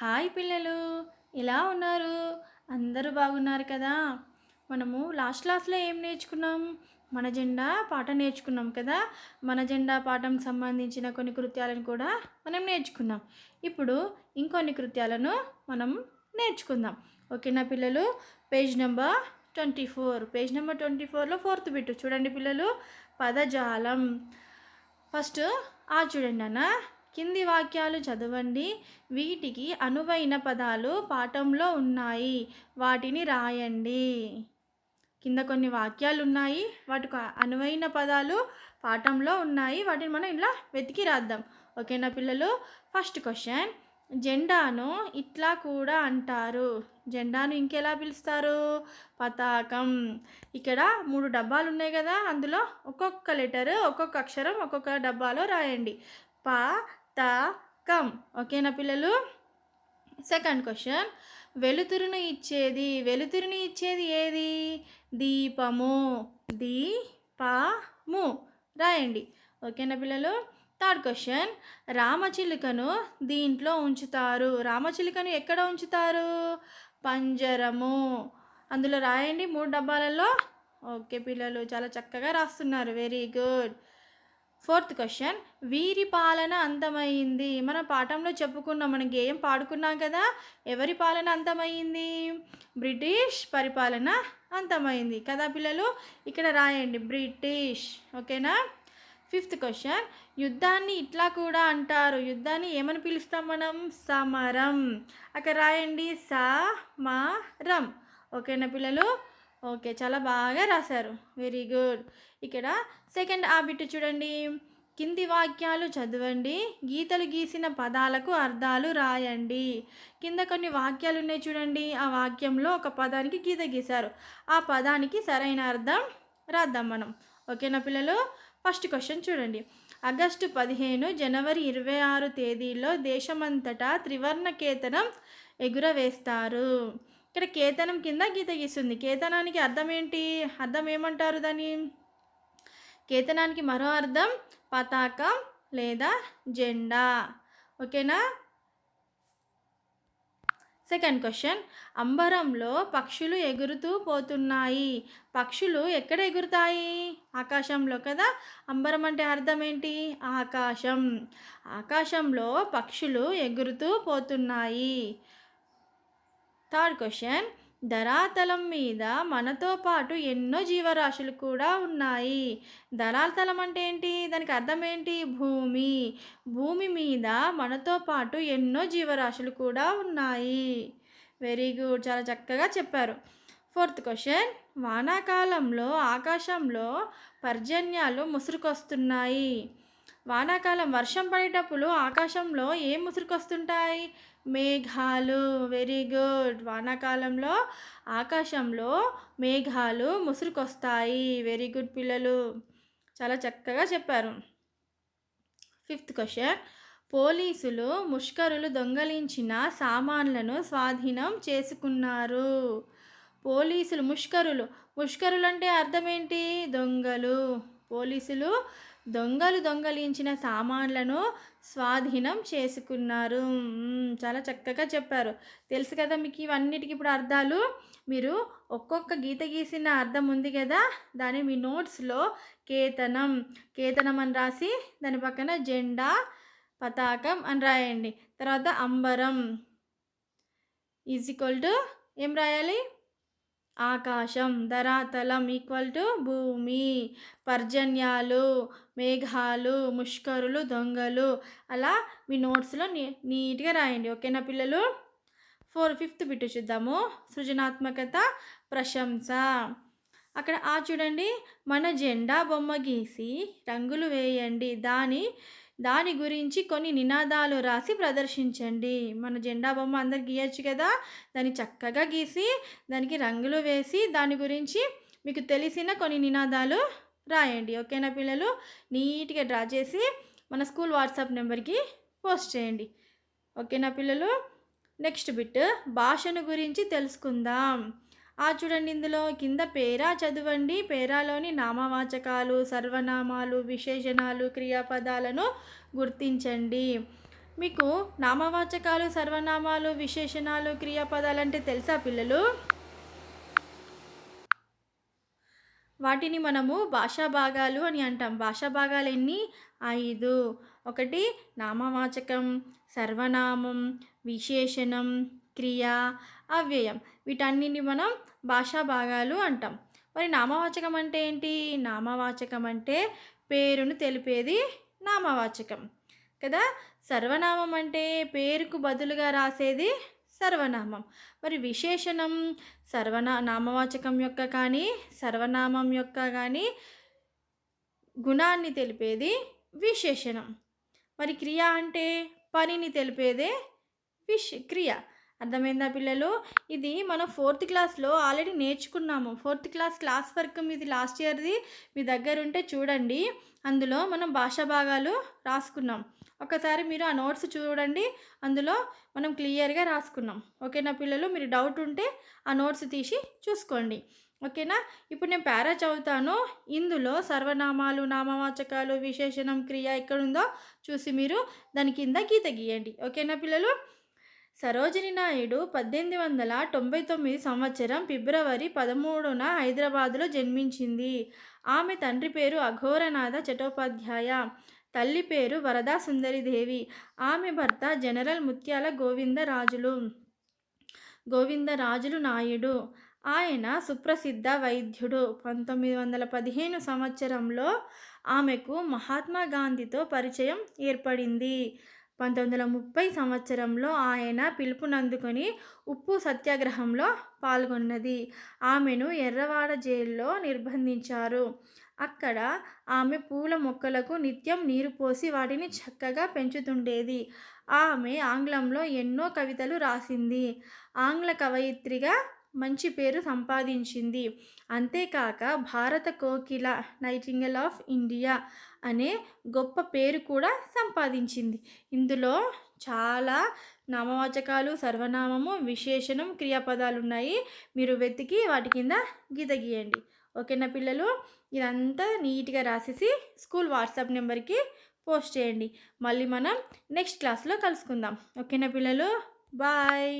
Hi పిల్లలు, ఎలా ఉన్నారు? అందరూ బాగున్నారు కదా? మనము లాస్ట్ క్లాస్లో ఏం నేర్చుకున్నాం? మన జెండా పాఠం నేర్చుకున్నాం కదా. మన జెండా పాఠం సంబంధించిన కొన్ని కృత్యాలను కూడా మనం నేర్చుకున్నాం. ఇప్పుడు ఇంకొన్ని కృత్యాలను మనం నేర్చుకుందాం. ఓకేనా పిల్లలు? Page number 24. పేజ్ నెంబర్ 24లో ఫోర్త్ బిట్ చూడండి పిల్లలు. పదజాలం. ఫస్ట్ చూడండి అన్న. కింది వాక్యాలు చదవండి. వీటికి అనువైన పదాలు పాఠంలో ఉన్నాయి. వాటిని రాయండి. కింద కొన్ని వాక్యాలు ఉన్నాయి. వాటికి అనువైన పదాలు పాఠంలో ఉన్నాయి. వాటిని మనం ఇలా వెతికి రాద్దాం. ఓకేనా పిల్లలు? First question. జెండాను ఇట్లా కూడా అంటారు. జెండాను ఇంకెలా పిలుస్తారు? పతాకం. ఇక్కడ 3 డబ్బాలు ఉన్నాయి కదా. అందులో ఒక్కొక్క లెటర్, ఒక్కొక్క అక్షరం ఒక్కొక్క డబ్బాలో రాయండి. పతాకం. ఓకేనా పిల్లలు? Second question. వెలుతురుని ఇచ్చేది ఏది? దీపము. దీపము రాయండి. ఓకేనా పిల్లలు? Third question. రామచిలుకను దీంట్లో ఉంచుతారు. రామచిలుకను ఎక్కడ ఉంచుతారు? పంజరము. అందులో రాయండి 3 డబ్బాలలో. ఓకే పిల్లలు, చాలా చక్కగా రాస్తున్నారు. Very good. Fourth question. వీరి పాలన అంతమైంది. మన పాఠంలో చెప్పుకున్నాం, మనం గేయం పాడుకున్నాం కదా. ఎవరి పాలన అంతమైంది? బ్రిటిష్ పరిపాలన అంతమైంది కదా పిల్లలు. ఇక్కడ రాయండి బ్రిటిష్. ఓకేనా? Fifth question. యుద్ధాన్ని ఇట్లా కూడా అంటారు. యుద్ధాన్ని ఏమని పిలుస్తాం మనం? సమరం. అక్కడ రాయండి సమరం. ఓకేనా పిల్లలు? ఓకే, చాలా బాగా రాశారు. Very good. ఇక్కడ సెకండ్ బిట్ చూడండి. కింది వాక్యాలు చదవండి. గీతలు గీసిన పదాలకు అర్థాలు రాయండి. కింద కొన్ని వాక్యాలు ఉన్నాయి చూడండి. ఆ వాక్యంలో ఒక పదానికి గీత గీశారు. ఆ పదానికి సరైన అర్థం రాద్దాం మనం. ఓకేనా పిల్లలు? ఫస్ట్ క్వశ్చన్ చూడండి. ఆగస్టు 15, జనవరి 26 తేదీల్లో దేశమంతటా త్రివర్ణ కేతనం ఎగురవేస్తారు. ఇక్కడ కేతనం కింద గీత గీస్తుంది. కేతనానికి అర్థం ఏంటి? అర్థం ఏమంటారు దాన్ని? కేతనానికి మరో అర్థం పతాకం లేదా జెండా. ఓకేనా? Second question. అంబరంలో పక్షులు ఎగురుతూ పోతున్నాయి. పక్షులు ఎక్కడ ఎగురుతాయి? ఆకాశంలో కదా. అంబరం అంటే అర్థం ఏంటి? ఆకాశం. ఆకాశంలో పక్షులు ఎగురుతూ పోతున్నాయి. Third question. ధరాతలం మీద మనతో పాటు ఎన్నో జీవరాశులు కూడా ఉన్నాయి. ధరాతలం అంటే ఏంటి? దానికి అర్థం ఏంటి? భూమి. భూమి మీద మనతో పాటు ఎన్నో జీవరాశులు కూడా ఉన్నాయి. వెరీ గుడ్, చాలా చక్కగా చెప్పారు. Fourth question. వానాకాలంలో ఆకాశంలో పర్జన్యాలు ముసురుకొస్తున్నాయి. వానాకాలం వర్షం పడేటప్పుడు ఆకాశంలో ఏం ముసురుకొస్తుంటాయి? మేఘాలు. Very good. వానాకాలంలో ఆకాశంలో మేఘాలు ముసురుకొస్తాయి. వెరీ గుడ్ పిల్లలు, చాలా చక్కగా చెప్పారు. Fifth question. పోలీసులు ముష్కరులు దొంగలించిన సామాన్లను స్వాధీనం చేసుకున్నారు. పోలీసులు ముష్కరులు అంటే అర్థం ఏంటి? దొంగలు. పోలీసులు దొంగలు దొంగలించిన సామాన్లను స్వాధీనం చేసుకున్నారు. చాలా చక్కగా చెప్పారు. తెలుసు కదా మీకు ఇవన్నిటికి ఇప్పుడు అర్థాలు. మీరు ఒక్కొక్క గీత గీసిన అర్థం ఉంది కదా, దాన్ని మీ నోట్స్లో కేతనం అని రాసి దాని పక్కన జెండా, పతాకం అని రాయండి. తర్వాత అంబరం ఈజ్ ఈక్వల్ టు ఏం రాయాలి? ఆకాశం. ధరాతలం ఈక్వల్ టు భూమి. పర్జన్యాలు, మేఘాలు, ముష్కరులు, దొంగలు. అలా మీ నోట్స్లో నీట్గా రాయండి. ఓకేనా పిల్లలు? ఫిఫ్త్ బిట్ చూద్దాము. సృజనాత్మకత, ప్రశంస. అక్కడ చూడండి. మన జెండా బొమ్మ గీసి రంగులు వేయండి. దాని గురించి కొన్ని నినాదాలు రాసి ప్రదర్శించండి. మన జెండా బొమ్మ అందరు గీయచ్చు కదా. దాన్ని చక్కగా గీసి దానికి రంగులు వేసి దాని గురించి మీకు తెలిసిన కొన్ని నినాదాలు రాయండి. ఓకేనా పిల్లలు? నీట్గా డ్రా చేసి మన స్కూల్ వాట్సాప్ నెంబర్కి పోస్ట్ చేయండి. ఓకేనా పిల్లలు? నెక్స్ట్ బిట్ భాషను గురించి తెలుసుకుందాం. చూడండి, ఇందులో కింద పేరా చదవండి. పేరాలోని నామవాచకాలు, సర్వనామాలు, విశేషణాలు, క్రియాపదాలను గుర్తించండి. మీకు నామవాచకాలు, సర్వనామాలు, విశేషణాలు, క్రియాపదాలంటే తెలుసా పిల్లలు? వాటిని మనము భాషా భాగాలు అని అంటాం. భాషా భాగాలు ఎన్ని? 5. ఒకటి నామవాచకం, సర్వనామం, విశేషణం, క్రియ, అవ్యయం. వీటన్నిటిని మనం భాషా భాగాలు అంటాం. మరి నామవాచకం అంటే ఏంటి? నామవాచకం అంటే పేరును తెలిపేది నామవాచకం కదా. సర్వనామం అంటే పేరుకు బదులుగా రాసేది సర్వనామం. మరి విశేషణం నామవాచకం యొక్క కానీ సర్వనామం యొక్క కానీ గుణాన్ని తెలిపేది విశేషణం. మరి క్రియ అంటే పనిని తెలిపేదే క్రియ. అర్థమైందా పిల్లలు? ఇది మనం 4th క్లాస్లో ఆల్రెడీ నేర్చుకున్నాము. 4th క్లాస్ వర్క్ మీది లాస్ట్ ఇయర్ది మీ దగ్గర ఉంటే చూడండి. అందులో మనం భాషా భాగాలు రాసుకున్నాం. ఒకసారి మీరు ఆ నోట్స్ చూడండి. అందులో మనం క్లియర్గా రాసుకున్నాం. ఓకేనా పిల్లలు? మీరు డౌట్ ఉంటే ఆ నోట్స్ తీసి చూసుకోండి. ఓకేనా? ఇప్పుడు నేను పారా చదువుతాను. ఇందులో సర్వనామాలు, నామవాచకాలు, విశేషణం, క్రియ ఎక్కడుందో చూసి మీరు దాని కింద గీత గీయండి. ఓకేనా పిల్లలు? సరోజిని నాయుడు 1899 సంవత్సరం ఫిబ్రవరి 13న హైదరాబాదులో జన్మించింది. ఆమె తండ్రి పేరు అఘోరనాథ చటోపాధ్యాయ, తల్లి పేరు వరదా సుందరిదేవి. ఆమె భర్త జనరల్ ముత్యాల గోవిందరాజులు నాయుడు. ఆయన సుప్రసిద్ధ వైద్యుడు. 1915 సంవత్సరంలో ఆమెకు మహాత్మా గాంధీతో పరిచయం ఏర్పడింది. 1930 సంవత్సరంలో ఆయన పిలుపునందుకొని ఉప్పు సత్యాగ్రహంలో పాల్గొన్నది. ఆమెను ఎర్రవాడ జైల్లో నిర్బంధించారు. అక్కడ ఆమె పూల మొక్కలకు నిత్యం నీరు పోసి వాటిని చక్కగా పెంచుతుండేది. ఆమె ఆంగ్లంలో ఎన్నో కవితలు రాసింది. ఆంగ్ల కవయిత్రిగా మంచి పేరు సంపాదించింది. అంతేకాక భారత కోకిల, నైటింగేల్ ఆఫ్ ఇండియా అనే గొప్ప పేరు కూడా సంపాదించింది. ఇందులో చాలా నామవాచకాలు, సర్వనామము, విశేషణం, క్రియాపదాలు ఉన్నాయి. మీరు వెతికి వాటి కింద గీత గీయండి. ఓకేనా పిల్లలు? ఇదంతా నీట్గా రాసేసి స్కూల్ వాట్సాప్ నెంబర్కి పోస్ట్ చేయండి. మళ్ళీ మనం నెక్స్ట్ క్లాస్లో కలుసుకుందాం. ఓకేనా పిల్లలు? బాయ్.